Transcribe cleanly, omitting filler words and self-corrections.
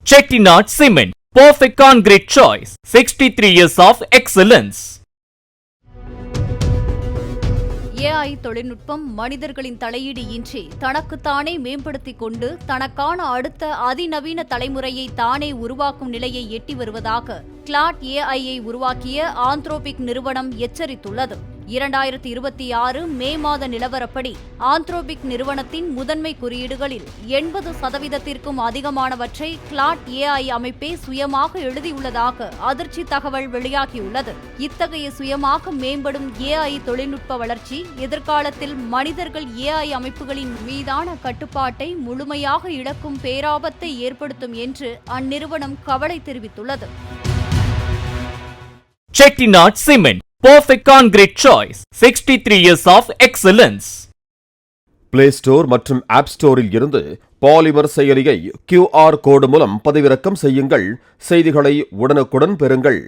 Chettinad Cement, perfect concrete choice. 63 years of excellence. AI தொழில்நுட்பம் மனிதர்களின் தலையீடு இன்றி தனக்குத்தானே மேம்படுத்திக் கொண்டு தனக்கான அடுத்த அதிநவீன தலைமுறையை தானே உருவாக்கும் நிலையை எட்டி வருவதாக கிளாட் AI-ஐ உருவாக்கிய ஆந்த்ரோபிக் நிறுவனம் எச்சரித்துள்ளது. 2026 மே மாத நிலவரப்படி ஆந்த்ரோபிக் நிறுவனத்தின் முதன்மை குறியீடுகளில் 80% அதிகமானவற்றை கிளாட் AI அமைப்பே சுயமாக எழுதியுள்ளதாக அதிர்ச்சி தகவல் வெளியாகியுள்ளது. இத்தகைய சுயமாக மேம்படும் AI தொழில்நுட்ப வளர்ச்சி எதிர்காலத்தில் மனிதர்கள் AI அமைப்புகளின் மீதான கட்டுப்பாட்டை முழுமையாக இழக்கும் பேராபத்தை ஏற்படுத்தும் என்று அந்நிறுவனம் கவலை தெரிவித்துள்ளது. Chettinad Cement, perfect concrete choice. 63 years of excellence. Play store மற்றும் ஆப் ஸ்டோரில் இருந்து பாலிமர் செயலியை QR கோடு மூலம் பதிவிறக்கம் செய்யுங்கள். செய்திகளை உடனுக்குடன் பெறுங்கள்.